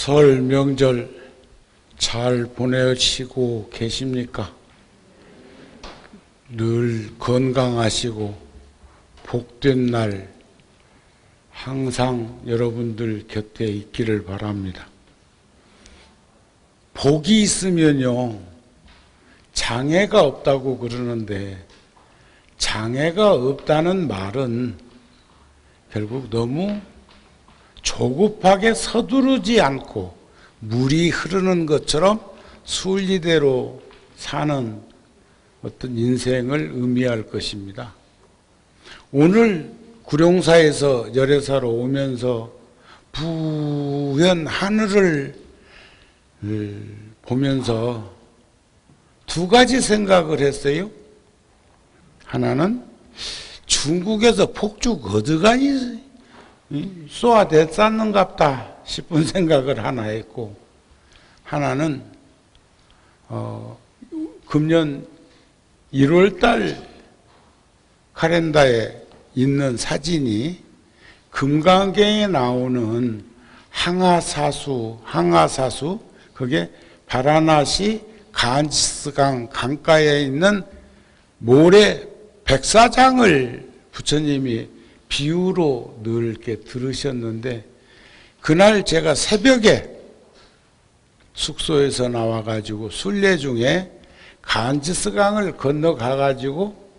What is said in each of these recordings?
설 명절 잘 보내시고 계십니까? 늘 건강하시고 복된 날 항상 여러분들 곁에 있기를 바랍니다. 복이 있으면요, 장애가 없다고 그러는데, 장애가 없다는 말은 결국 너무 조급하게 서두르지 않고 물이 흐르는 것처럼 순리대로 사는 어떤 인생을 의미할 것입니다. 오늘 구룡사에서 열애사로 오면서 부연 하늘을 보면서 두 가지 생각을 했어요. 하나는 중국에서 폭죽 어디가니 쏘아댔었는갑다 싶은 생각을 하나 했고, 하나는 금년 1월달 카렌다에 있는 사진이 금강경에 나오는 항아사수, 그게 바라나시 간지스강 강가에 있는 모래 백사장을 부처님이 비유로 늘 이렇게 들으셨는데, 그날 제가 새벽에 숙소에서 나와가지고 순례 중에 간지스강을 건너가가지고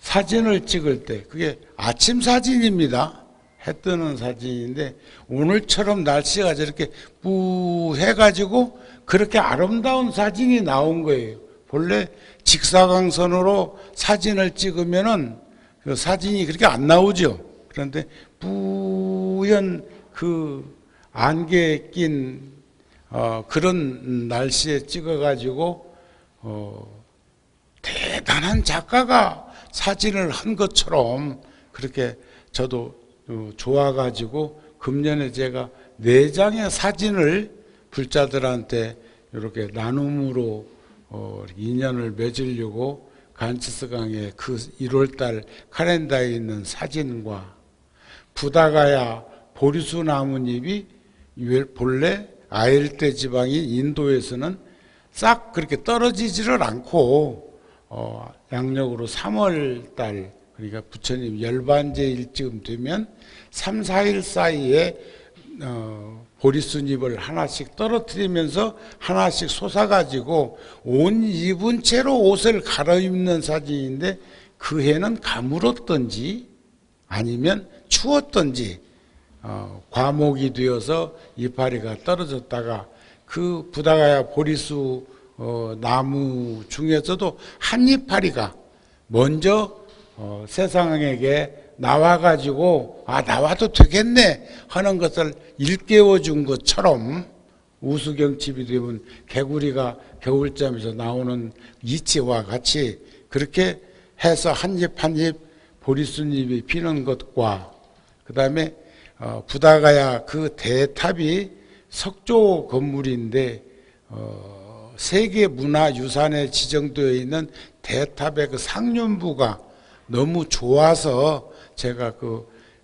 사진을 찍을 때, 그게 아침 사진입니다. 해 뜨는 사진인데, 오늘처럼 날씨가 저렇게 뿌해가지고 그렇게 아름다운 사진이 나온 거예요. 본래 직사광선으로 사진을 찍으면은 그 사진이 그렇게 안 나오죠. 그런데 뿌연 그 안개에 낀 그런 날씨에 찍어가지고 대단한 작가가 사진을 한 것처럼 그렇게 저도 좋아가지고 금년에 제가 4장의 사진을 불자들한테 이렇게 나눔으로 인연을 맺으려고 간치스강의 그 1월달 카렌다에 있는 사진과 부다가야 보리수 나뭇잎이 본래 아일대 지방인 인도에서는 싹 그렇게 떨어지지를 않고 양력으로 3월달, 그러니까 부처님 열반제일쯤 되면 3, 4일 사이에 보리수잎을 하나씩 떨어뜨리면서 하나씩 솟아가지고 온 입은 채로 옷을 갈아입는 사진인데, 그 해는 가물었던지 아니면 추웠던지 과목이 되어서 이파리가 떨어졌다가 그 부다가야 보리수 나무 중에서도 한 이파리가 먼저 세상에게 나와가지고 나와도 되겠네 하는 것을 일깨워 준 것처럼, 우수경칩이 되면 개구리가 겨울잠에서 나오는 이치와 같이 그렇게 해서 한 잎 한 잎 보리수잎이 피는 것과, 그 다음에 부다가야 그 대탑이 석조 건물인데 세계문화유산에 지정되어 있는 대탑의 그 상륜부가 너무 좋아서 제가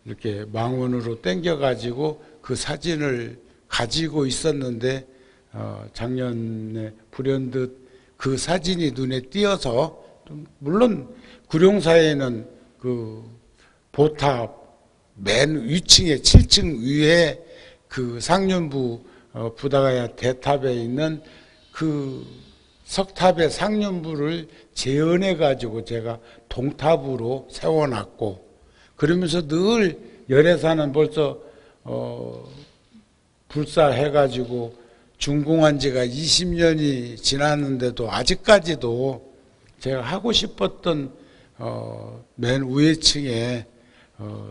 이렇게 망원으로 땡겨가지고 그 사진을 가지고 있었는데, 작년에 불현듯 그 사진이 눈에 띄어서, 물론 구룡사에는 그 보탑 맨 위층에 7층 위에 그 상륜부 부다가야 대탑에 있는 그 석탑의 상륜부를 재현해 가지고 제가 동탑으로 세워놨고, 그러면서 늘 열애사는 벌써 불사해 가지고 준공한 지가 20년이 지났는데도 아직까지도 제가 하고 싶었던 맨 위층에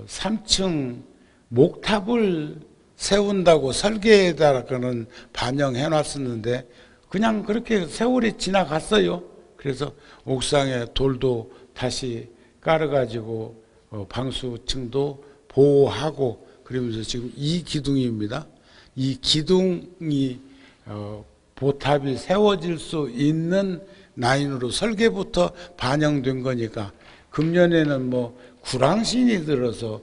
3층 목탑을 세운다고 설계에다가는 반영해 놨었는데 그냥 그렇게 세월이 지나갔어요. 그래서 옥상에 돌도 다시 깔아가지고 방수층도 보호하고, 그러면서 지금 이 기둥입니다. 이 기둥이 보탑이 세워질 수 있는 라인으로 설계부터 반영된 거니까, 금년에는 뭐 구랑신이 들어서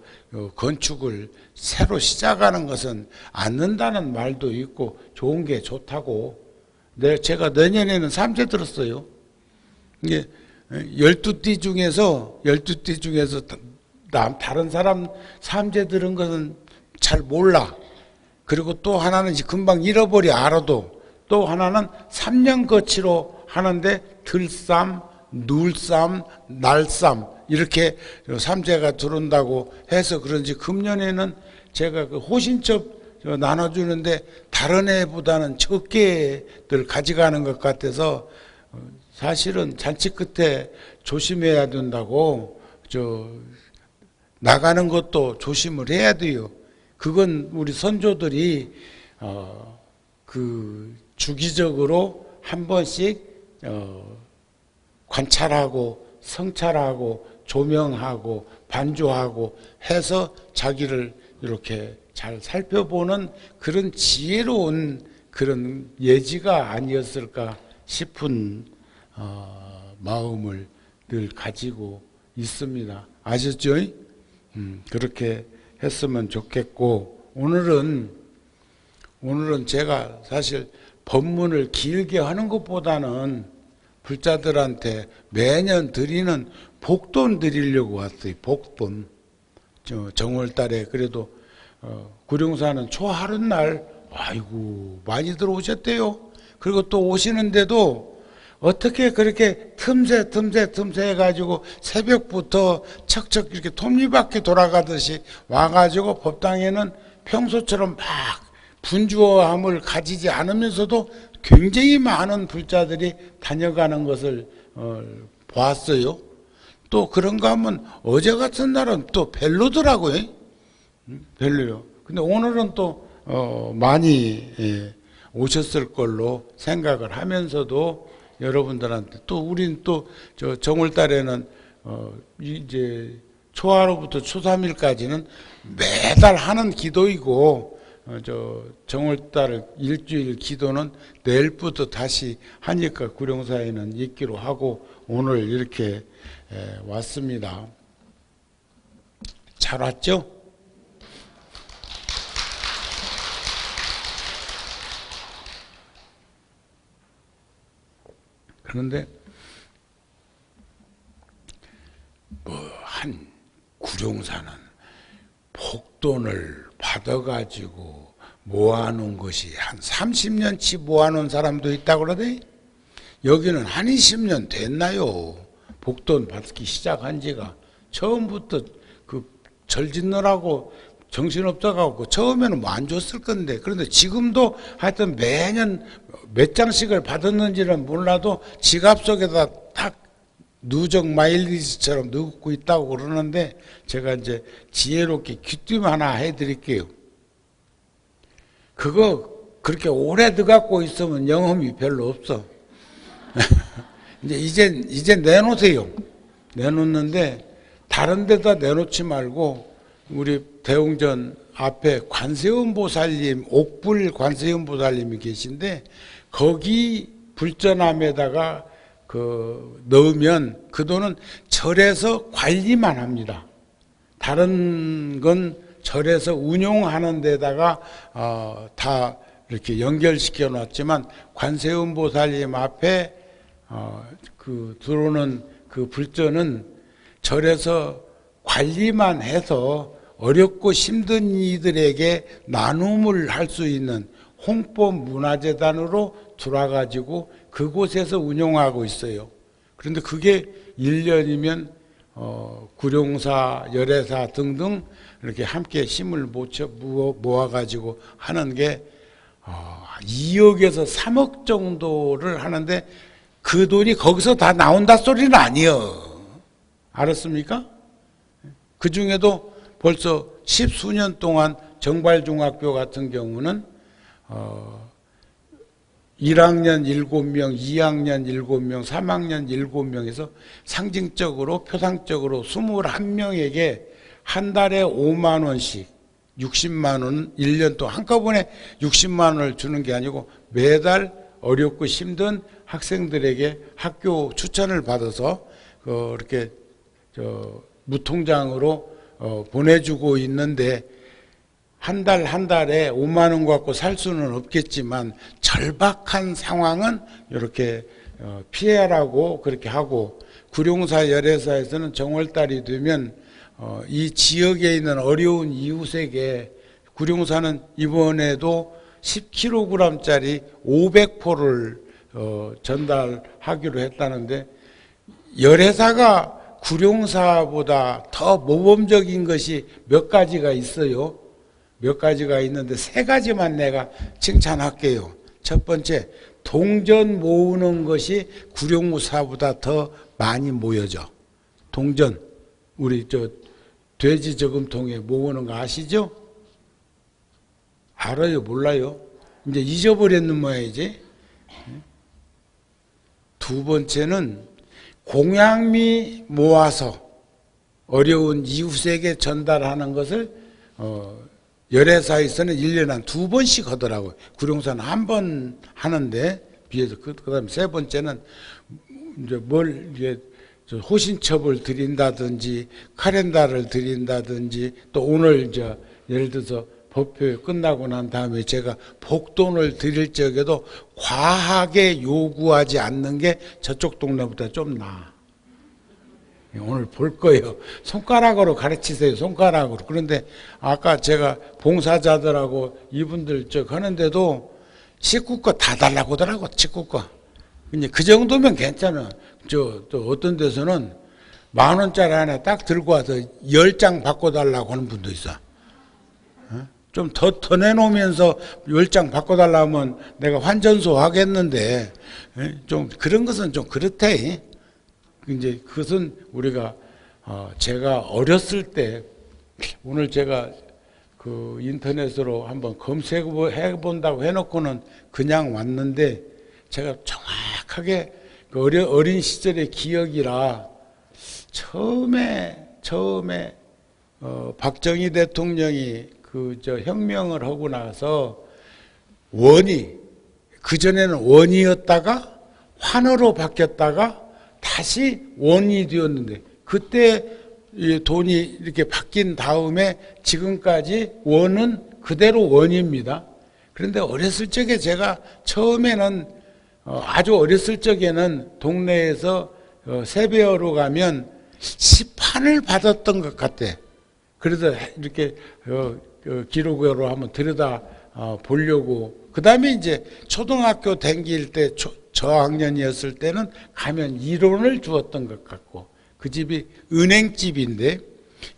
건축을 새로 시작하는 것은 않는다는 말도 있고 좋은 게 좋다고. 제가 내년에는 3재 들었어요. 이게 12띠 중에서 다른 사람 3재 들은 것은 잘 몰라. 그리고 또 하나는 금방 잃어버려 알아도. 또 하나는 3년 거치로 하는데 들쌈, 눌쌈, 날쌈 이렇게 3재가 들어온다고 해서 그런지 금년에는 제가 그 호신첩 나눠주는데 다른 해보다는 적게들 가져가는 것 같아서 사실은 잔치 끝에 조심해야 된다고 나가는 것도 조심을 해야 돼요. 그건 우리 선조들이 그 주기적으로 한 번씩 관찰하고 성찰하고 조명하고 반조하고 해서 자기를 이렇게 잘 살펴보는 그런 지혜로운 그런 예지가 아니었을까 싶은 마음을 늘 가지고 있습니다. 아셨죠? 그렇게 했으면 좋겠고, 오늘은 제가 사실 법문을 길게 하는 것보다는 불자들한테 매년 드리는 복돈 드리려고 왔어요. 복돈. 정월달에 그래도 구룡사는 초하룻날 아이고 많이 들어오셨대요. 그리고 또 오시는데도 어떻게 그렇게 틈새 해가지고 새벽부터 척척 이렇게 톱니바퀴 돌아가듯이 와가지고 법당에는 평소처럼 막 분주함을 가지지 않으면서도 굉장히 많은 불자들이 다녀가는 것을 보았어요. 또 그런가 하면 어제 같은 날은 또 별로더라고요. 별로요. 근데 오늘은 또 많이 오셨을 걸로 생각을 하면서도 여러분들한테 또 우린 또 정월달에는 이제 초하루부터 초삼일까지는 매달 하는 기도이고 정월달 일주일 기도는 내일부터 다시 하니까 구룡사에는 있기로 하고 오늘 이렇게 왔습니다. 잘 왔죠? 그런데 한 구룡사는 복돈을 받아가지고 모아놓은 것이 한 30년치 모아놓은 사람도 있다고 그러대. 여기는 한 20년 됐나요? 복돈 받기 시작한 지가. 처음부터 그 절 짓느라고 정신없다고 처음에는 뭐 안 줬을 건데, 그런데 지금도 하여튼 매년 몇 장씩을 받았는지는 몰라도 지갑 속에다 딱 누적 마일리지처럼 넣고 있다고 그러는데, 제가 이제 지혜롭게 귀띔 하나 해드릴게요. 그거 그렇게 오래 넣어갖고 있으면 영험이 별로 없어. 이제 내놓으세요. 내놓는데 다른 데다 내놓지 말고 우리 대웅전 앞에 관세음보살님, 옥불 관세음보살님이 계신데 거기 불전함에다가 넣으면 그 돈은 절에서 관리만 합니다. 다른 건 절에서 운용하는 데다가 다 이렇게 연결시켜 놨지만 관세음보살님 앞에 들어오는 그 불전은 절에서 관리만 해서 어렵고 힘든 이들에게 나눔을 할 수 있는 홍법 문화재단으로 들어와가지고 그곳에서 운영하고 있어요. 그런데 그게 1년이면 구룡사, 열애사 등등 이렇게 함께 힘을 모아가지고 하는 게 2억에서 3억 정도를 하는데 그 돈이 거기서 다 나온다 소리는 아니에요. 알았습니까? 그 중에도 벌써 10수년 동안 정발중학교 같은 경우는 1학년 7명, 2학년 7명, 3학년 7명에서 상징적으로 표상적으로 21명에게 한 달에 5만 원씩 60만 원 1년 동안 한꺼번에 60만 원을 주는 게 아니고 매달 어렵고 힘든 학생들에게 학교 추천을 받아서 이렇게 무통장으로 보내주고 있는데 한 달에 5만 원 갖고 살 수는 없겠지만 절박한 상황은 이렇게 피해라고 그렇게 하고, 구룡사 열애사에서는 정월달이 되면 이 지역에 있는 어려운 이웃에게 구룡사는 이번에도 10kg짜리 500포를 전달하기로 했다는데, 열애사가 구룡사보다 더 모범적인 것이 몇 가지가 있어요. 몇 가지가 있는데 세 가지만 내가 칭찬할게요. 첫 번째, 동전 모으는 것이 구룡사보다 더 많이 모여져. 동전, 우리 돼지 저금통에 모으는 거 아시죠? 알아요? 몰라요? 이제 잊어버렸는 모양이지. 두 번째는 공양미 모아서 어려운 이웃에게 전달하는 것을 열애사에서는 1년에 한 2번씩 하더라고요. 구룡사는 한 번 하는데 비해서. 그다음에 세 번째는 이제 이게 호신첩을 드린다든지 카렌다를 드린다든지, 또 오늘 예를 들어서 법회 끝나고 난 다음에 제가 복돈을 드릴 적에도 과하게 요구하지 않는 게 저쪽 동네보다 좀 나아. 오늘 볼 거예요. 손가락으로 가르치세요. 손가락으로. 그런데 아까 제가 봉사자들하고 이분들 하는데도 식구 거 다 달라고 하더라고. 식구 거. 이제 그 정도면 괜찮아. 또 어떤 데서는 10,000원짜리 하나 딱 들고 와서 10장 바꿔달라고 하는 분도 있어. 좀 더 내놓으면서 10장 바꿔달라면 내가 환전소 하겠는데, 좀 그런 것은 좀 그렇대. 이제 그것은 우리가 제가 어렸을 때, 오늘 제가 그 인터넷으로 한번 검색해 본다고 해놓고는 그냥 왔는데, 제가 정확하게 그 어린 시절의 기억이라, 처음에 박정희 대통령이 혁명을 하고 나서 그전에는 원이었다가 환으로 바뀌었다가 다시 원이 되었는데, 그때 돈이 이렇게 바뀐 다음에 지금까지 원은 그대로 원입니다. 그런데 어렸을 적에 제가 처음에는 아주 어렸을 적에는 동네에서 세배하러 가면 시판을 받았던 것 같아. 그래서 이렇게 기록으로 한번 들여다 보려고. 그 다음에 이제 초등학교 다닐 때 저학년이었을 때는 가면 1원을 주었던 것 같고, 그 집이 은행집인데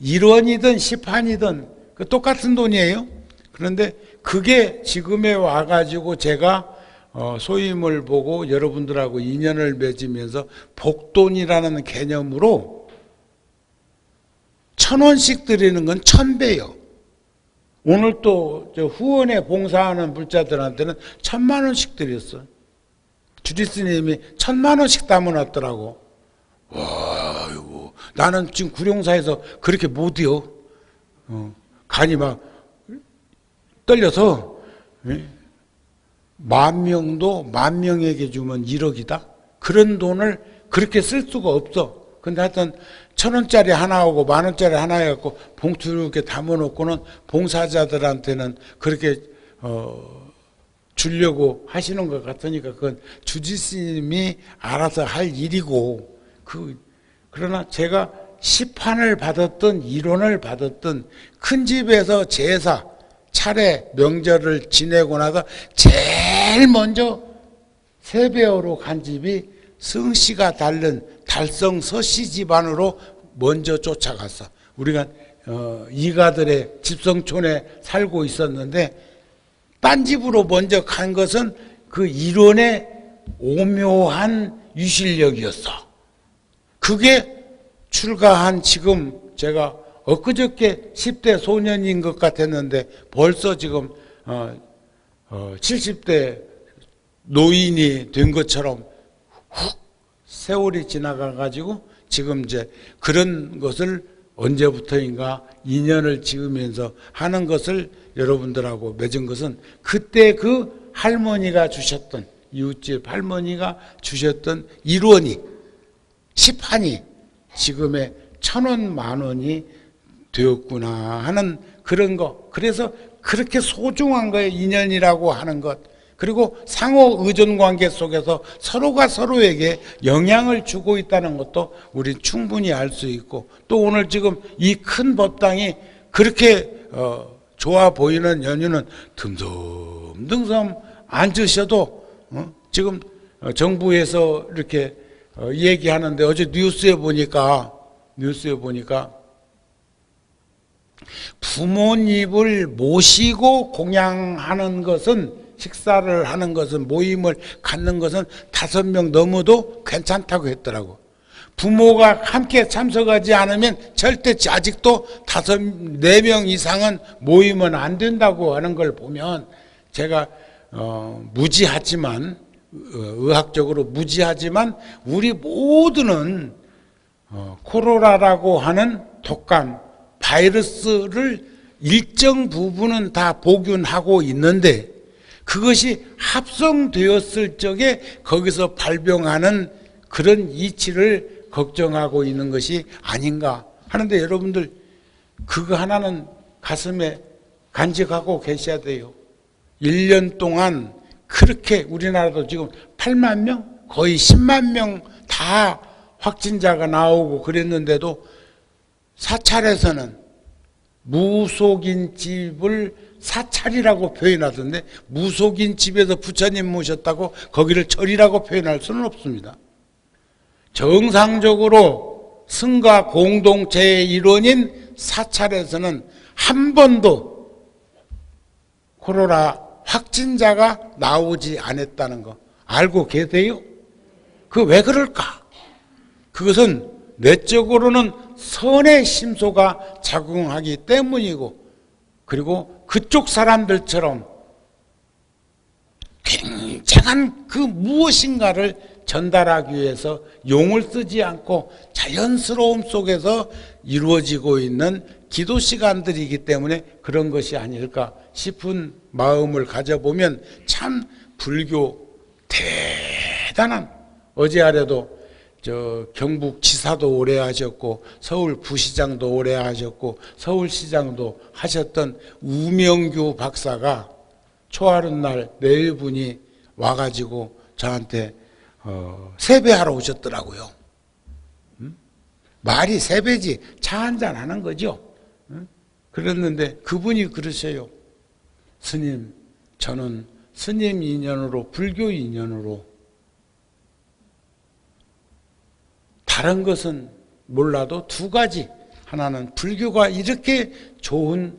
1원이든 시판이든 똑같은 돈이에요. 그런데 그게 지금에 와가지고 제가 소임을 보고 여러분들하고 인연을 맺으면서 복돈이라는 개념으로 1,000원씩 드리는 건 1,000배요. 오늘 또 후원에 봉사하는 불자들한테는 1,000만 원씩 드렸어. 주지스님이 1,000만 원씩 담아놨더라고. 와, 이거 나는 지금 구룡사에서 그렇게 못해요. 간이 막 떨려서. 10,000명에게 주면 1억이다. 그런 돈을 그렇게 쓸 수가 없어. 근데 하여튼 1,000원짜리 하나하고 10,000원짜리 하나 해갖고 봉투 이렇게 담아놓고는 봉사자들한테는 그렇게 주려고 하시는 것 같으니까 그건 주지스님이 알아서 할 일이고, 그러나 제가 시판을 받았던 1원을 받았던 큰 집에서 제사 차례 명절을 지내고 나서 제일 먼저 세배하러 간 집이 성씨가 다른 달성 서씨 집안으로 먼저 쫓아갔어. 우리가 이가들의 집성촌에 살고 있었는데, 딴 집으로 먼저 간 것은 그 일원의 오묘한 유실력이었어. 그게 출가한 지금 제가 엊그저께 10대 소년인 것 같았는데 벌써 지금 70대 노인이 된 것처럼 훅 세월이 지나가가지고 지금 이제 그런 것을 언제부터인가 인연을 지으면서 하는 것을 여러분들하고 맺은 것은 그때 그 할머니가 주셨던, 이웃집 할머니가 주셨던 1원이 10한이 지금의 1,000원, 10,000원이 되었구나 하는 그런 거. 그래서 그렇게 소중한 거예요. 인연이라고 하는 것. 그리고 상호 의존 관계 속에서 서로가 서로에게 영향을 주고 있다는 것도 우리 충분히 알 수 있고, 또 오늘 지금 이 큰 법당이 그렇게 좋아 보이는 연유는 듬성듬성 앉으셔도 지금 정부에서 이렇게 얘기하는데, 어제 뉴스에 보니까 부모님을 모시고 공양하는 것은, 식사를 하는 것은, 모임을 갖는 것은 5명 넘어도 괜찮다고 했더라고. 부모가 함께 참석하지 않으면 절대, 아직도 4명 이상은 모이면 안 된다고 하는 걸 보면, 제가 무지하지만, 의학적으로 무지하지만 우리 모두는 코로나라고 하는 독감 바이러스를 일정 부분은 다 복균하고 있는데, 그것이 합성되었을 적에 거기서 발병하는 그런 이치를 걱정하고 있는 것이 아닌가 하는데, 여러분들 그거 하나는 가슴에 간직하고 계셔야 돼요. 1년 동안 그렇게 우리나라도 지금 8만 명, 거의 10만 명 다 확진자가 나오고 그랬는데도, 사찰에서는 무속인 집을 사찰이라고 표현하던데, 무속인 집에서 부처님 모셨다고 거기를 절이라고 표현할 수는 없습니다. 정상적으로 승가 공동체의 일원인 사찰에서는 한 번도 코로나 확진자가 나오지 않았다는 거 알고 계세요? 그 왜 그럴까? 그것은 내적으로는 선의 심소가 작용하기 때문이고, 그리고 그쪽 사람들처럼 굉장한 그 무엇인가를 전달하기 위해서 용을 쓰지 않고 자연스러움 속에서 이루어지고 있는 기도 시간들이기 때문에 그런 것이 아닐까 싶은 마음을 가져보면, 참 불교 대단한, 어제 아래도 경북지사도 오래 하셨고 서울부시장도 오래 하셨고 서울시장도 하셨던 우명규 박사가 초하룻 날 네 분이 와가지고 저한테 세배하러 오셨더라고요. 말이 세배지 차 한잔 하는 거죠. 그랬는데 그분이 그러세요. 스님, 저는 스님 인연으로, 불교 인연으로, 다른 것은 몰라도 2가지, 하나는 불교가 이렇게 좋은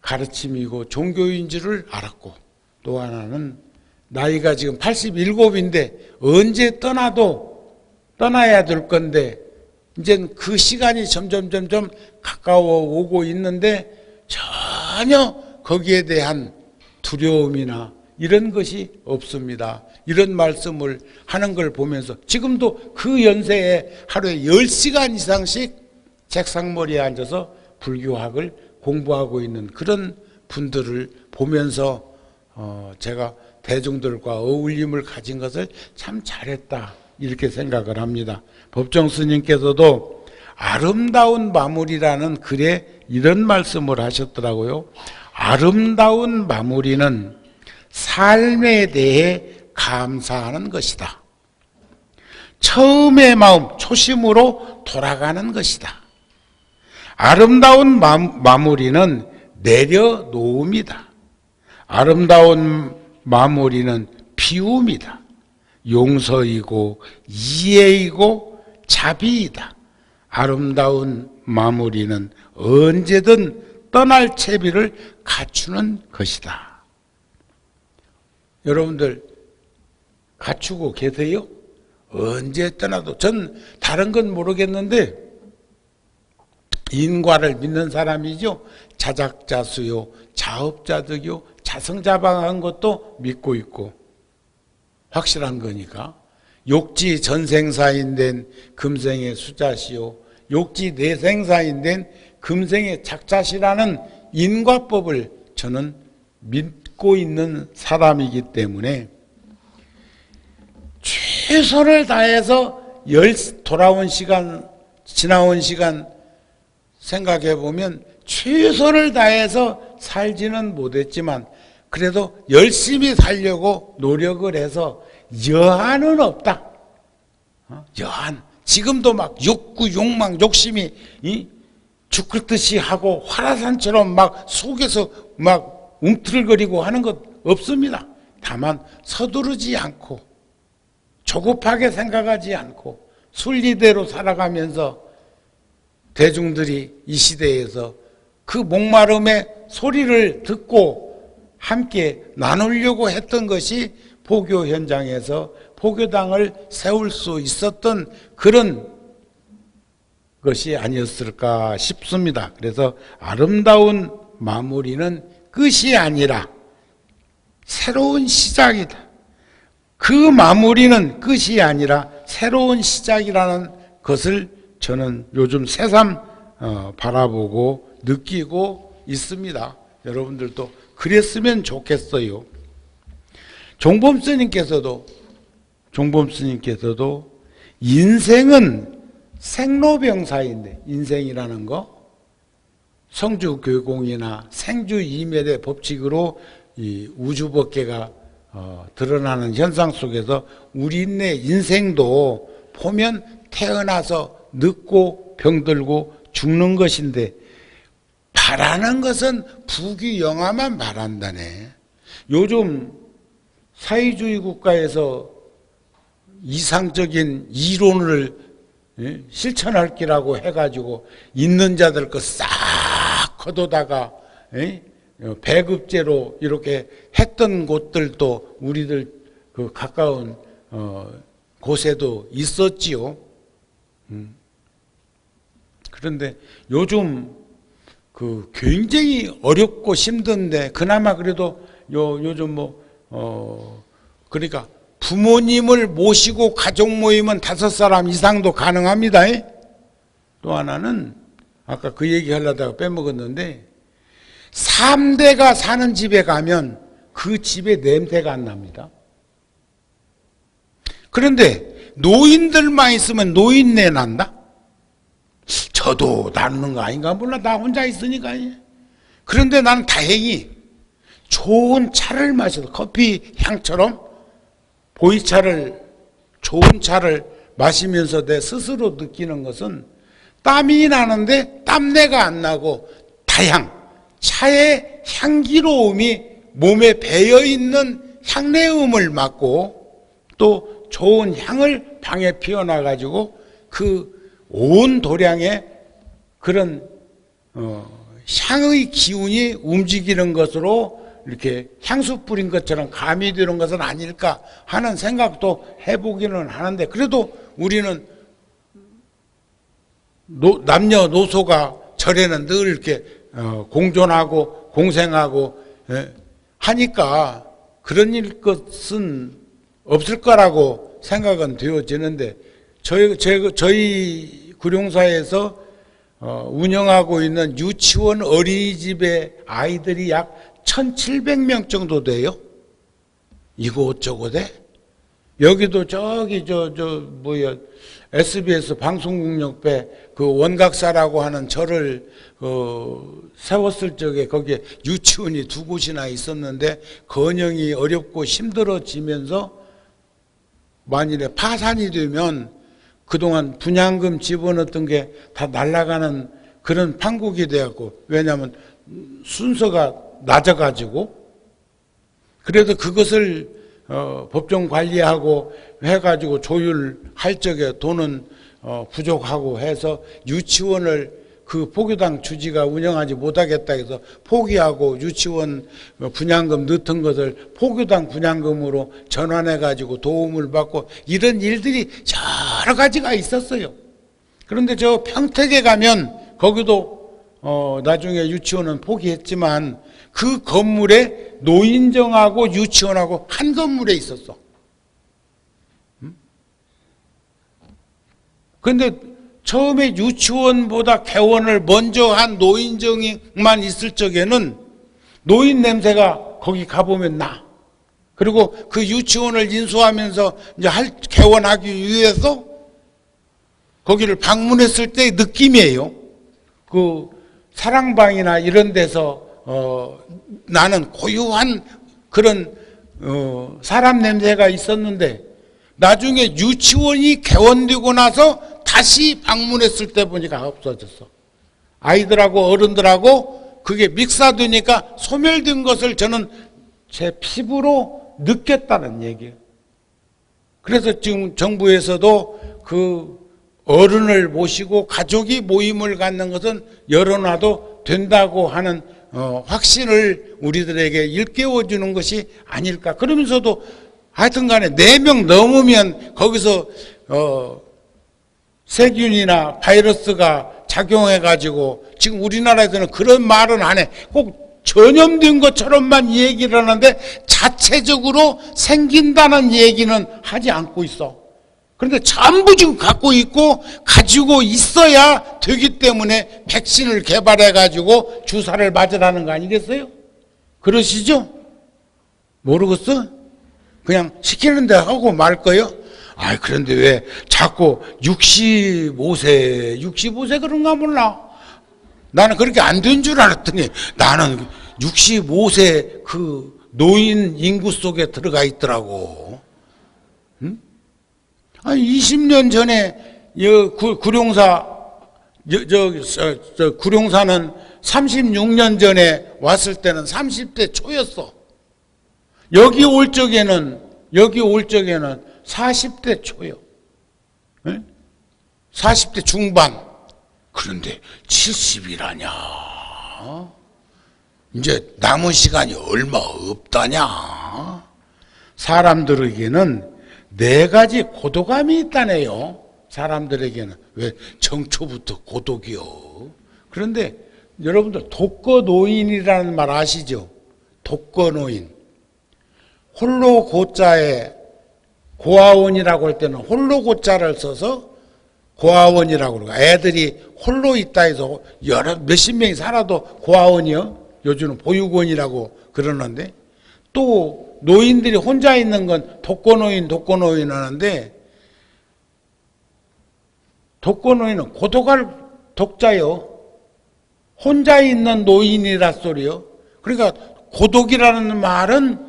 가르침이고 종교인 줄을 알았고, 또 하나는 나이가 지금 87인데 언제 떠나야 될 건데, 이제 그 시간이 점점 가까워 오고 있는데 전혀 거기에 대한 두려움이나 이런 것이 없습니다. 이런 말씀을 하는 걸 보면서, 지금도 그 연세에 하루에 10시간 이상씩 책상머리에 앉아서 불교학을 공부하고 있는 그런 분들을 보면서 제가 대중들과 어울림을 가진 것을 참 잘했다, 이렇게 생각을 합니다. 법정 스님께서도 아름다운 마무리라는 글에 이런 말씀을 하셨더라고요. 아름다운 마무리는 삶에 대해 감사하는 것이다. 처음의 마음, 초심으로 돌아가는 것이다. 아름다운 마무리는 내려놓음이다. 아름다운 마무리는 비움이다. 용서이고 이해이고 자비이다. 아름다운 마무리는 언제든 떠날 채비를 갖추는 것이다. 여러분들 갖추고 계세요? 언제 떠나도. 전 다른 건 모르겠는데 인과를 믿는 사람이죠. 자작자수요, 자업자득요, 자성자방한 것도 믿고 있고, 확실한 거니까. 욕지 전생사인된 금생의 수자시요, 욕지 내생사인된 금생의 작자시라는 인과법을 저는 믿고 있는 사람이기 때문에 최선을 다해서 돌아온 시간, 지나온 시간 생각해 보면 최선을 다해서 살지는 못했지만 그래도 열심히 살려고 노력을 해서 여한은 없다. 여한. 지금도 막 욕구, 욕망, 욕심이 죽을 듯이 하고 화라산처럼 막 속에서 막 움틀거리고 하는 것 없습니다. 다만 서두르지 않고 조급하게 생각하지 않고 순리대로 살아가면서 대중들이 이 시대에서 그 목마름의 소리를 듣고 함께 나누려고 했던 것이 포교 현장에서 포교당을 세울 수 있었던 그런 것이 아니었을까 싶습니다. 그래서 아름다운 마무리는 끝이 아니라 새로운 시작이다. 그 마무리는 끝이 아니라 새로운 시작이라는 것을 저는 요즘 새삼 바라보고 느끼고 있습니다. 여러분들도 그랬으면 좋겠어요. 종범 스님께서도 인생은 생로병사인데, 인생이라는 거 성주교공이나 생주이멸의 법칙으로 이 우주법계가 드러나는 현상 속에서 우리네 인생도 보면 태어나서 늙고 병들고 죽는 것인데 바라는 것은 부귀영화만 바란다네. 요즘 사회주의 국가에서 이상적인 이론을 실천할 기라고 해가지고 있는 자들 거 싹 걷어다가 배급제로 이렇게 했던 곳들도 우리들 그 가까운 곳에도 있었지요. 그런데 요즘 그 굉장히 어렵고 힘든데 그나마 그래도 요즘 그러니까 부모님을 모시고 가족 모임은 5사람 이상도 가능합니다. 또 하나는 아까 그 얘기 하려다가 빼먹었는데 3대가 사는 집에 가면 그 집에 냄새가 안 납니다. 그런데 노인들만 있으면 노인내 난다? 저도 나누는 거 아닌가 몰라. 나 혼자 있으니까. 그런데 나는 다행히 좋은 차를 마셔서 커피 향처럼 보이차를 좋은 차를 마시면서 내 스스로 느끼는 것은 땀이 나는데 땀내가 안 나고 다향, 차의 향기로움이 몸에 배어있는 향내음을 맡고 또 좋은 향을 방에 피워놔가지고 그 온 도량의 그런 향의 기운이 움직이는 것으로 이렇게 향수 뿌린 것처럼 감이 되는 것은 아닐까 하는 생각도 해보기는 하는데 그래도 우리는 남녀노소가 절에는 늘 이렇게 공존하고 공생하고 하니까 그런 것은 없을 거라고 생각은 되어지는데 저희 구룡사에서 운영하고 있는 유치원 어린이집의 아이들이 약 1,700명 정도 돼요. 이곳저곳에. 여기도 저기 SBS 방송국 옆에 그 원각사라고 하는 절을 세웠을 적에 거기에 유치원이 2곳이나 있었는데 건영이 어렵고 힘들어지면서 만일에 파산이 되면 그동안 분양금 집어넣었던 게 다 날아가는 그런 판국이 되었고 왜냐하면 순서가 낮아가지고 그래도 그것을 법정 관리하고 해가지고 조율할 적에 돈은 부족하고 해서 유치원을 그 포교당 주지가 운영하지 못하겠다 해서 포기하고 유치원 분양금 넣던 것을 포교당 분양금으로 전환해가지고 도움을 받고 이런 일들이 여러 가지가 있었어요. 그런데 저 평택에 가면 거기도 나중에 유치원은 포기했지만 그 건물에 노인정하고 유치원하고 한 건물에 있었어. 그런데 처음에 유치원보다 개원을 먼저 한 노인정만 있을 적에는 노인 냄새가 거기 가보면 나. 그리고 그 유치원을 인수하면서 이제 개원하기 위해서 거기를 방문했을 때의 느낌이에요. 그 사랑방이나 이런 데서 나는 고유한 그런 사람 냄새가 있었는데 나중에 유치원이 개원되고 나서 다시 방문했을 때 보니까 없어졌어. 아이들하고 어른들하고 그게 믹사되니까 소멸된 것을 저는 제 피부로 느꼈다는 얘기예요. 그래서 지금 정부에서도 그 어른을 모시고 가족이 모임을 갖는 것은 열어놔도 된다고 하는 확신을 우리들에게 일깨워주는 것이 아닐까. 그러면서도 하여튼 간에 4명 넘으면 거기서 세균이나 바이러스가 작용해가지고 지금 우리나라에서는 그런 말은 안 해. 꼭 전염된 것처럼만 얘기를 하는데 자체적으로 생긴다는 얘기는 하지 않고 있어. 그런데 전부 지금 갖고 있고 가지고 있어야 되기 때문에 백신을 개발해가지고 주사를 맞으라는 거 아니겠어요? 그러시죠? 모르겠어? 그냥 시키는 데 하고 말 거요? 그런데 왜 자꾸 65세 그런가 몰라. 나는 그렇게 안 된 줄 알았더니 나는 65세 그 노인 인구 속에 들어가 있더라고. 응? 20년 전에 구룡사는 36년 전에 왔을 때는 30대 초였어. 여기 올 적에는 40대 초요. 네? 40대 중반. 그런데 70이라냐. 이제 남은 시간이 얼마 없다냐. 사람들에게는 4가지 고독감이 있다네요. 사람들에게는. 왜? 정초부터 고독이요. 그런데 여러분들 독거노인이라는 말 아시죠? 독거노인. 홀로 고자에 고아원이라고 할 때는 홀로 고자를 써서 고아원이라고 그러고, 애들이 홀로 있다 해서 몇십 명이 살아도 고아원이요. 요즘은 보육원이라고 그러는데, 또 노인들이 혼자 있는 건 독거노인 하는데, 독거노인은 고독할 독자요. 혼자 있는 노인이라 소리요. 그러니까 고독이라는 말은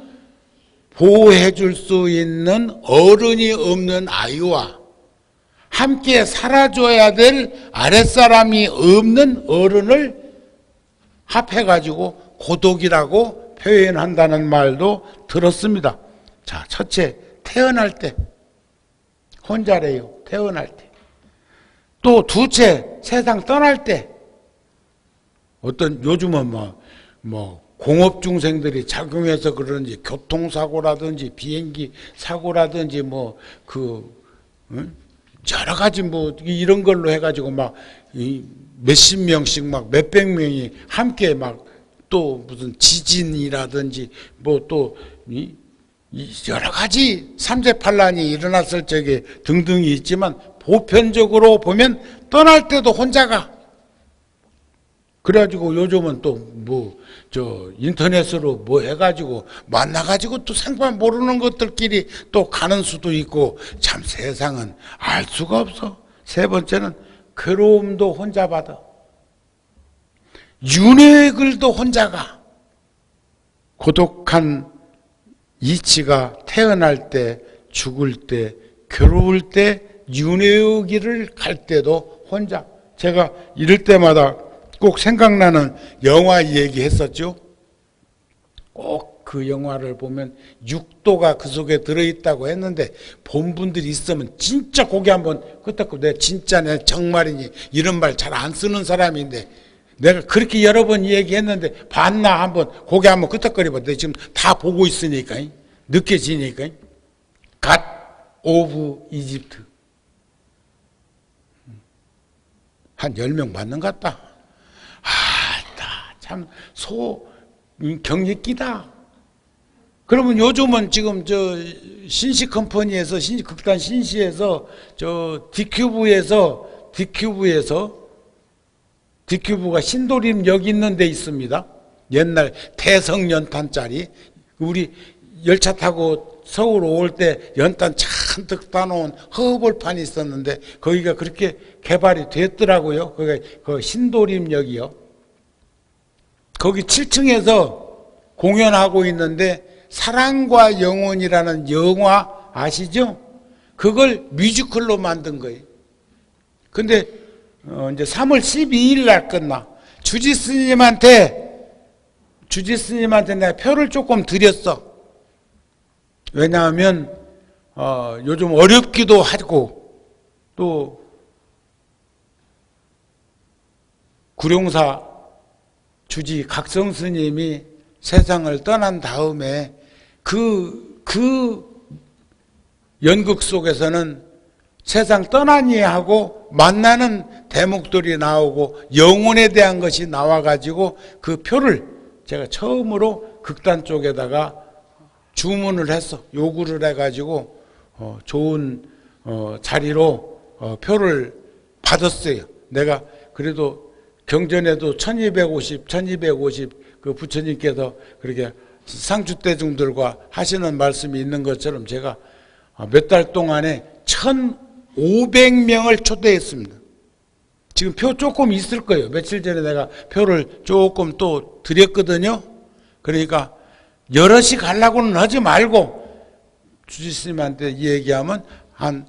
보호해 줄 수 있는 어른이 없는 아이와 함께 살아줘야 될 아랫사람이 없는 어른을 합해가지고 고독이라고 표현한다는 말도 들었습니다. 자, 첫째, 태어날 때. 혼자래요. 태어날 때. 또 둘째, 세상 떠날 때. 어떤 요즘은 공업중생들이 작용해서 그런지 교통사고라든지 비행기 사고라든지 여러 가지 이런 걸로 해가지고 몇십 명씩 몇백 명이 함께 또 무슨 지진이라든지 또 여러 가지 삼재팔란이 일어났을 적에 등등이 있지만 보편적으로 보면 떠날 때도 혼자가. 그래가지고 요즘은 또 인터넷으로 해가지고 만나가지고 또 생판 모르는 것들끼리 또 가는 수도 있고, 참 세상은 알 수가 없어. 세 번째는 괴로움도 혼자 받아. 윤회글도 혼자가. 고독한 이치가 태어날 때, 죽을 때, 괴로울 때, 윤회의길을 갈 때도 혼자. 제가 이럴 때마다 꼭 생각나는 영화 얘기했었죠. 꼭 그 영화를 보면 육도가 그 속에 들어있다고 했는데 본 분들이 있으면 진짜 고개 한번 끄덕고, 내가 진짜 내 정말이니 이런 말 잘 안 쓰는 사람인데 내가 그렇게 여러 번 얘기했는데 봤나 한번 고개 한번 끄덕거려봐. 내가 지금 다 보고 있으니까 느껴지니까. 갓 오브 이집트. 한 10명 맞는 것 같다. 참 경력기다. 그러면 요즘은 지금 신시 컴퍼니에서 극단 신시에서 디큐브가 신도림 역 있는 데 있습니다. 옛날 대성 연탄짜리. 우리 열차 타고 서울 올 때 연탄 차 잔뜩 따놓은 허벌판이 있었는데 거기가 그렇게 개발이 됐더라고요. 거기가 그 신도림역이요. 거기 7층에서 공연하고 있는데 사랑과 영혼이라는 영화 아시죠? 그걸 뮤지컬로 만든 거예요. 근데 이제 3월 12일 날 끝나. 주지스님한테 내가 표를 조금 드렸어. 왜냐하면 요즘 어렵기도 하고 또 구룡사 주지 각성 스님이 세상을 떠난 다음에 그 연극 속에서는 세상 떠나니 하고 만나는 대목들이 나오고 영혼에 대한 것이 나와가지고 그 표를 제가 처음으로 극단 쪽에다가 주문을 했어. 요구를 해가지고 좋은 자리로 표를 받았어요. 내가 그래도 경전에도 1250 그 부처님께서 그렇게 상주대중들과 하시는 말씀이 있는 것처럼 제가 몇 달 동안에 1500명을 초대했습니다. 지금 표 조금 있을 거예요. 며칠 전에 내가 표를 조금 또 드렸거든요. 그러니까 여럿이 가려고는 하지 말고 주지스님한테 얘기하면 한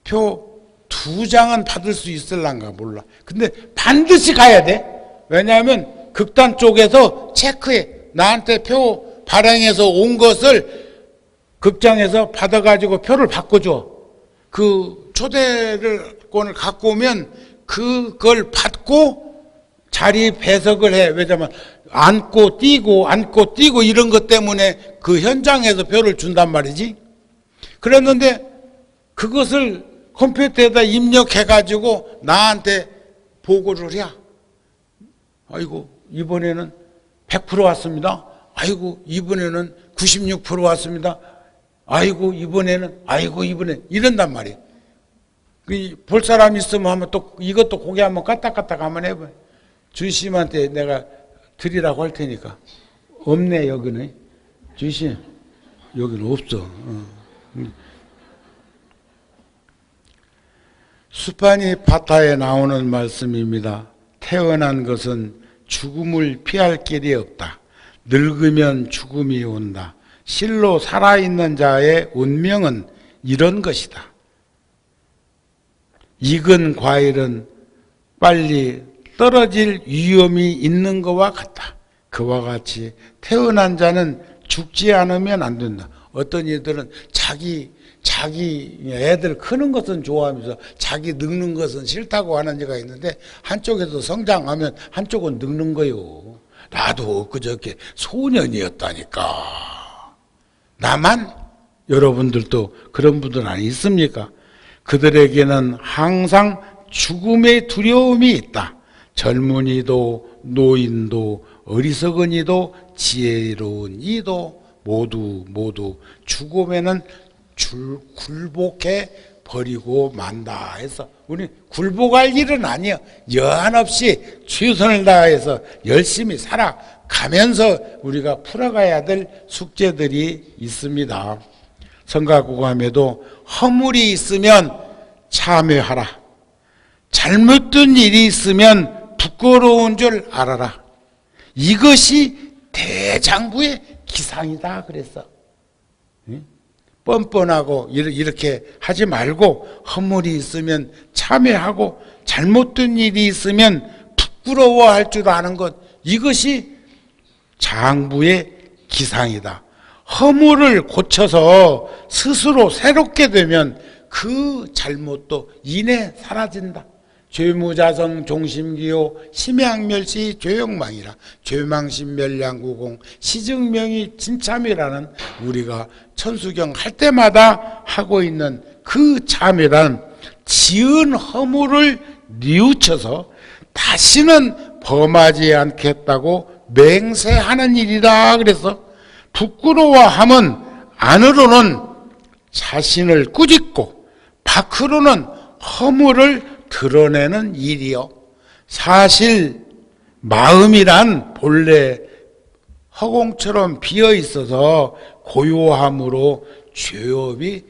표 2장은 받을 수 있을란가 몰라. 근데 반드시 가야 돼. 왜냐하면 극단 쪽에서 체크해. 나한테 표 발행해서 온 것을 극장에서 받아가지고 표를 바꿔줘. 그 초대권을 갖고 오면 그걸 받고 자리 배석을 해. 왜냐면 앉고 뛰고 이런 것 때문에 그 현장에서 표를 준단 말이지. 그랬는데 그것을 컴퓨터에다 입력해가지고 나한테 보고를 해. 아이고 이번에는 100% 왔습니다. 아이고 이번에는 96% 왔습니다. 아이고 이번에는 이런단 말이에요. 볼 사람 있으면 한번 또 이것도 고개 한번 까딱까딱 한번 해봐요. 주님한테 내가 드리라고 할 테니까. 없네 여기는. 주님 여기는 없어. 수파니 파타에 나오는 말씀입니다. 태어난 것은 죽음을 피할 길이 없다. 늙으면 죽음이 온다. 실로 살아있는 자의 운명은 이런 것이다. 익은 과일은 빨리 떨어질 위험이 있는 것과 같다. 그와 같이 태어난 자는 죽지 않으면 안 된다. 어떤 이들은 자기 애들 크는 것은 좋아하면서 자기 늙는 것은 싫다고 하는 자가 있는데 한쪽에서 성장하면 한쪽은 늙는 거요. 나도 엊그저께 소년이었다니까. 나만? 여러분들도 그런 분들 아니 있습니까? 그들에게는 항상 죽음의 두려움이 있다. 젊은이도 노인도 어리석은 이도 지혜로운 이도 모두 죽음에는 굴복해 버리고 만다 해서 우리 굴복할 일은 아니에요. 여한 없이 최선을 다해서 열심히 살아가면서 우리가 풀어가야 될 숙제들이 있습니다. 성가구감에도 허물이 있으면 참회하라. 잘못된 일이 있으면 부끄러운 줄 알아라. 이것이 대장부의 기상이다 그랬어. 뻔뻔하고 이렇게 하지 말고 허물이 있으면 참회하고 잘못된 일이 있으면 부끄러워할 줄 아는 것, 이것이 장부의 기상이다. 허물을 고쳐서 스스로 새롭게 되면 그 잘못도 이내 사라진다. 죄무자성 종심기호 심양멸시 죄욕망이라 죄망심멸량구공 시증명이 진참이라는 우리가 천수경 할 때마다 하고 있는 그 참이란 지은 허물을 뉘우쳐서 다시는 범하지 않겠다고 맹세하는 일이다. 그래서 부끄러워함은 안으로는 자신을 꾸짖고 밖으로는 허물을 드러내는 일이요. 사실 마음이란 본래 허공처럼 비어 있어서 고요함으로 죄업이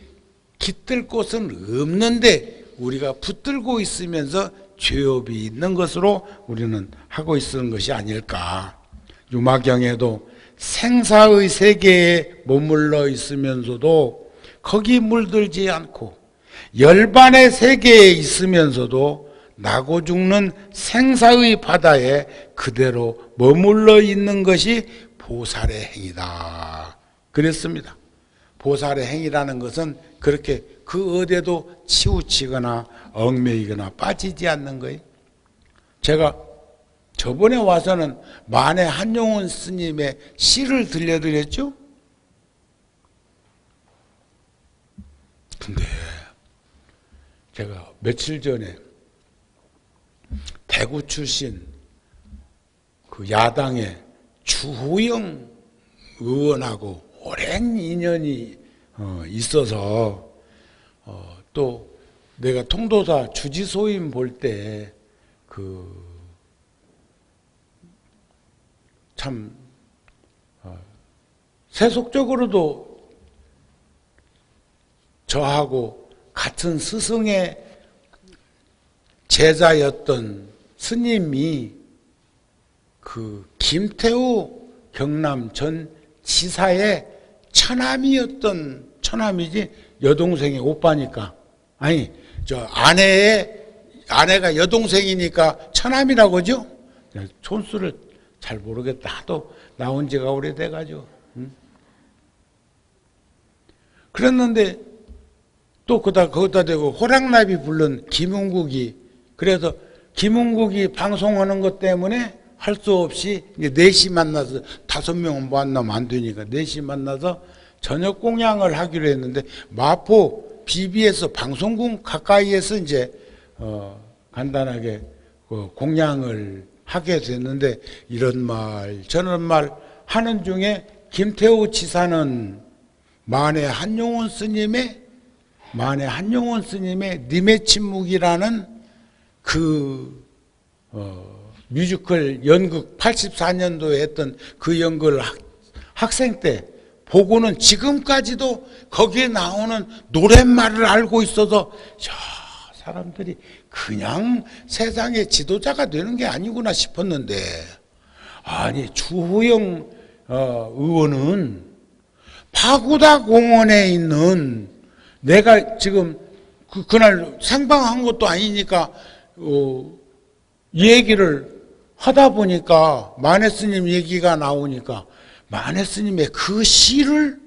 깃들 곳은 없는데 우리가 붙들고 있으면서 죄업이 있는 것으로 우리는 하고 있는 것이 아닐까. 유마경에도 생사의 세계에 머물러 있으면서도 거기 물들지 않고 열반의 세계에 있으면서도 나고 죽는 생사의 바다에 그대로 머물러 있는 것이 보살의 행위다. 그랬습니다. 보살의 행위라는 것은 그렇게 그 어디에도 치우치거나 얽매이거나 빠지지 않는 거예요. 제가 저번에 와서는 만해 한용운 스님의 시를 들려드렸죠? 근데 제가 며칠 전에 대구 출신 그 야당의 주호영 의원하고 오랜 인연이 있어서 또 내가 통도사 주지소임 볼 때 그 참 세속적으로도 저하고 같은 스승의 제자였던 스님이 그 김태우 경남 전 지사의 처남이었던, 처남이지 여동생의 오빠니까, 아니 저 아내가 여동생이니까 처남이라고 하죠. 촌수를 잘 모르겠다. 하도 나온 지가 오래돼가지고. 그랬는데 또 거기다 대고 호랑나비 부른 김은국이, 그래서 김은국이 방송하는 것 때문에 할 수 없이 이제 넷이 만나서, 5명은 만나면 안 되니까 넷이 만나서 저녁 공양을 하기로 했는데 마포 BBS 방송국 가까이에서 이제 간단하게 공양을 하게 됐는데 이런 말 저런 말 하는 중에 김태우 지사는 만해 한용운 스님의 님의 침묵이라는 그 뮤지컬 연극 84년도에 했던 그 연극을 학생 때 보고는 지금까지도 거기에 나오는 노랫말을 알고 있어서 사람들이 그냥 세상의 지도자가 되는 게 아니구나 싶었는데, 아니 주호영 의원은 파고다 공원에 있는, 내가 지금 그날 생방한 것도 아니니까 얘기를 하다 보니까 만해 스님 얘기가 나오니까 만해 스님의 그 시를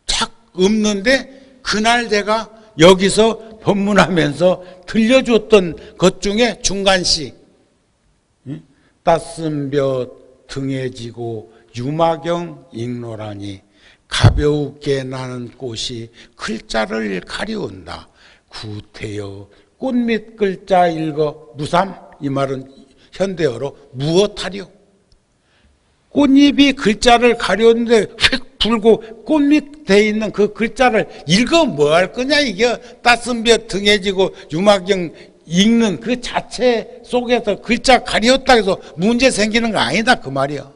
착 읊는데 그날 제가 여기서 법문하면서 들려줬던 것 중에 중간시, 따슴볕 등에 지고 유마경 읽노라니 가벼우게 나는 꽃이 글자를 가리운다. 구태여 꽃밑 글자 읽어 무삼, 이 말은 현대어로 무엇하려. 꽃잎이 글자를 가렸는데 휙 불고 꽃밑 돼 있는 그 글자를 읽어 뭐 할 거냐. 이게 따슴볕 등에 지고 유마경 읽는 그 자체 속에서 글자 가렸다 해서 문제 생기는 거 아니다 그 말이야.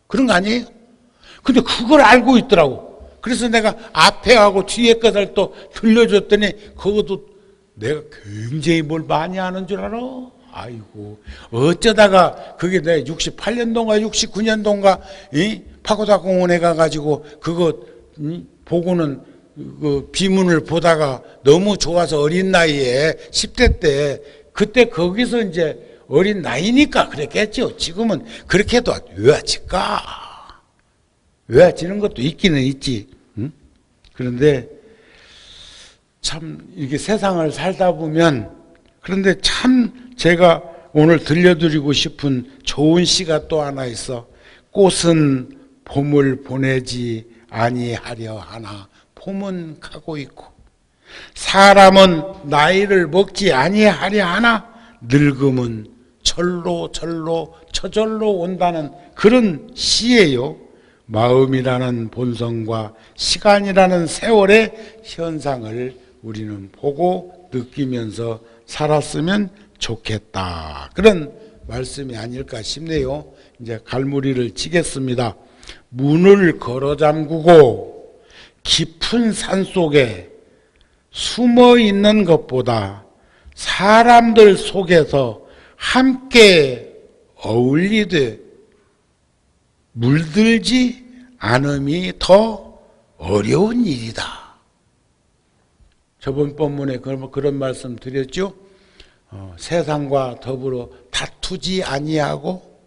그런 거 아니에요? 근데 그걸 알고 있더라고. 그래서 내가 앞에 하고 뒤에 것을 또 들려줬더니 그것도 내가 굉장히 뭘 많이 아는 줄 알아. 아이고 어쩌다가 그게 내 68년도인가 69년도인가 파고다 공원에 가가지고 그거 보고는 그 비문을 보다가 너무 좋아서 어린 나이에 10대 때, 그때 거기서 이제 어린 나이니까 그랬겠죠. 지금은 그렇게 해도 외워질까? 외워지는 것도 있기는 있지. 그런데 참 이게 세상을 살다 보면, 그런데 참 제가 오늘 들려드리고 싶은 좋은 시가 또 하나 있어. 꽃은 봄을 보내지 아니하려 하나 봄은 가고 있고, 사람은 나이를 먹지 아니하려 하나 늙음은 절로 저절로 온다는 그런 시예요. 마음이라는 본성과 시간이라는 세월의 현상을 우리는 보고 느끼면서 살았으면 좋겠다. 그런 말씀이 아닐까 싶네요. 이제 갈무리를 치겠습니다. 문을 걸어 잠그고 깊은 산 속에 숨어 있는 것보다 사람들 속에서 함께 어울리되 물들지 않음이 더 어려운 일이다. 저번 본문에 그런 말씀 드렸죠. 세상과 더불어 다투지 아니하고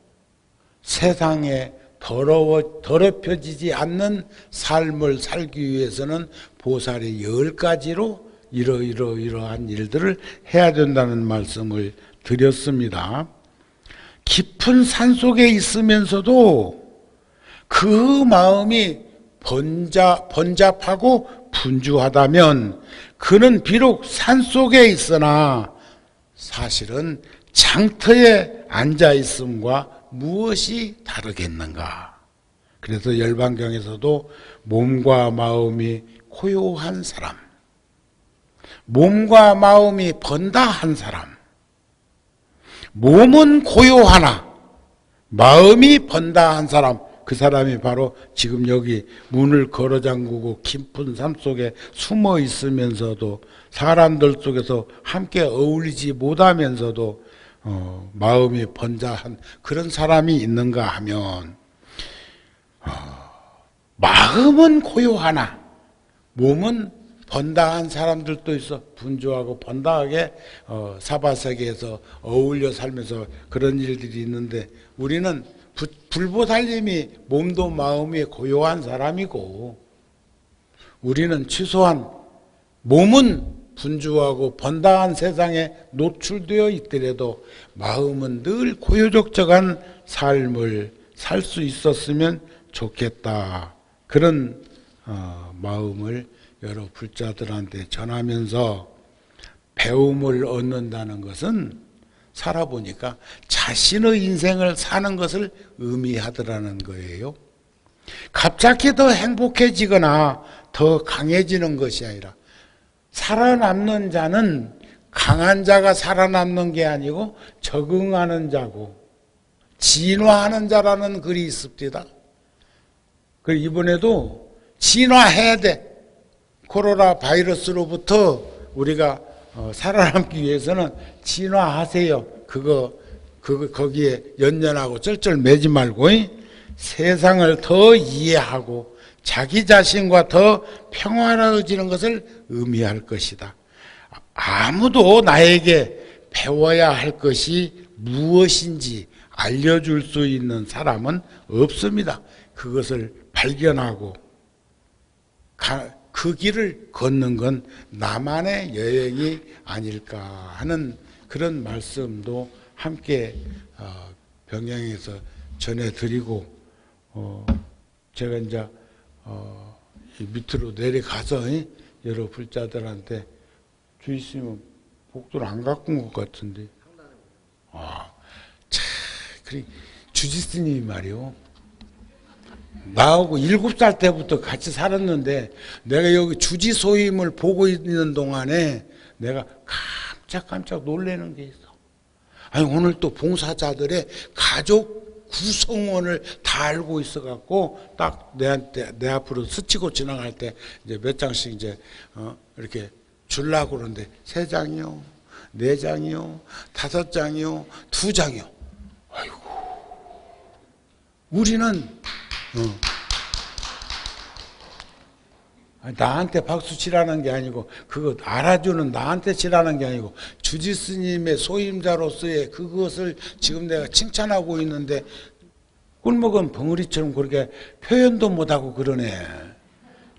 세상에 더럽혀지지 않는 삶을 살기 위해서는 보살이 10가지로 이러한 일들을 해야 된다는 말씀을 드렸습니다. 깊은 산속에 있으면서도 그 마음이 번잡하고 분주하다면 그는 비록 산속에 있으나 사실은 장터에 앉아있음과 무엇이 다르겠는가. 그래서 열반경에서도 몸과 마음이 고요한 사람, 몸과 마음이 번다한 사람, 몸은 고요하나 마음이 번다한 사람, 그 사람이 바로 지금 여기 문을 걸어 잠그고 깊은 삶 속에 숨어 있으면서도 사람들 속에서 함께 어울리지 못하면서도 마음이 번잡한 그런 사람이 있는가 하면 마음은 고요하나 몸은 번다한 사람들도 있어. 분주하고 번다하게 사바세계에서 어울려 살면서 그런 일들이 있는데 우리는 불보살님이 몸도 마음이 고요한 사람이고 우리는 최소한 몸은 분주하고 번다한 세상에 노출되어 있더라도 마음은 늘 고요적적한 삶을 살 수 있었으면 좋겠다. 그런 마음을 여러 불자들한테 전하면서 배움을 얻는다는 것은 살아보니까 자신의 인생을 사는 것을 의미하더라는 거예요. 갑자기 더 행복해지거나 더 강해지는 것이 아니라 살아남는 자는 강한 자가 살아남는 게 아니고 적응하는 자고 진화하는 자라는 글이 있습니다. 그리고 이번에도 진화해야 돼. 코로나 바이러스로부터 우리가 살아남기 위해서는 진화하세요. 거기에 연연하고 쩔쩔 매지 말고 세상을 더 이해하고 자기 자신과 더 평화로워지는 것을 의미할 것이다. 아무도 나에게 배워야 할 것이 무엇인지 알려줄 수 있는 사람은 없습니다. 그것을 발견하고 그 길을 걷는 건 나만의 여행이 아닐까 하는 그런 말씀도 함께 병양에서 전해드리고 제가 이제 밑으로 내려가서 여러 불자들한테 주의스님은 복도를 안 갖고 온 것 같은데 그래 주지스님이 말이요 나하고 7살 때부터 같이 살았는데 내가 여기 주지소임을 보고 있는 동안에 내가 깜짝 놀라는 게 있어. 아니 오늘 또 봉사자들의 가족 구성원을 다 알고 있어갖고 딱 내 앞으로 스치고 지나갈 때 이제 몇 장씩 이제 이렇게 주려고 그러는데 3장이요, 4장이요, 5장이요, 2장이요. 아이고 우리는 나한테 박수 치라는 게 아니고 그거 알아주는 나한테 치라는 게 아니고 주지스님의 소임자로서의 그것을 지금 내가 칭찬하고 있는데 꿀먹은 벙어리처럼 그렇게 표현도 못하고 그러네.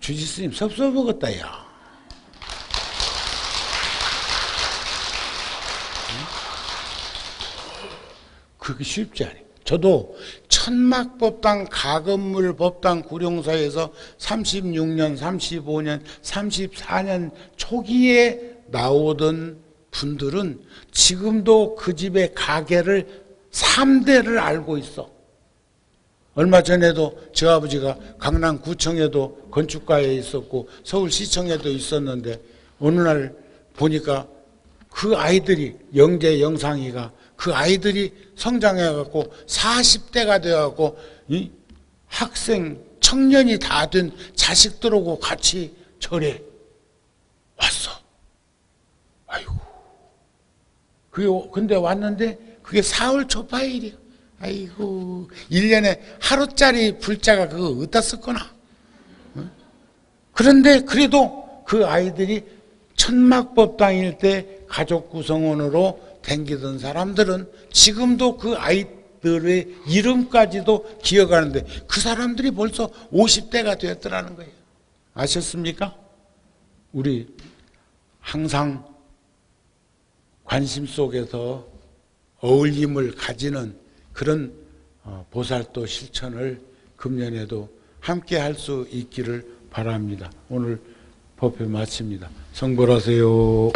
주지스님 섭섭하겠다 야. 그게 쉽지 않아요. 저도 천막법당 가건물법당 구룡사에서 36년, 35년, 34년 초기에 나오던 분들은 지금도 그 집의 가게를 3대를 알고 있어. 얼마 전에도 저 아버지가 강남구청에도 건축가에 있었고 서울시청에도 있었는데 어느 날 보니까 그 아이들이 영재 영상이가 그 아이들이 성장해갖고 40대가 되어갖고 이 학생 청년이 다 된 자식들하고 같이 절에 왔어. 근데 왔는데 그게 사월 초파일이야. 아이고, 1년에 하루짜리 불자가 그거 어디다 썼거나. 그런데 그래도 그 아이들이 천막법당일 때 가족 구성원으로 댕기던 사람들은 지금도 그 아이들의 이름까지도 기억하는데 그 사람들이 벌써 50대가 되었더라는 거예요. 아셨습니까? 우리 항상 관심 속에서 어울림을 가지는 그런 보살도 실천을 금년에도 함께 할 수 있기를 바랍니다. 오늘 법회 마칩니다. 성불하세요.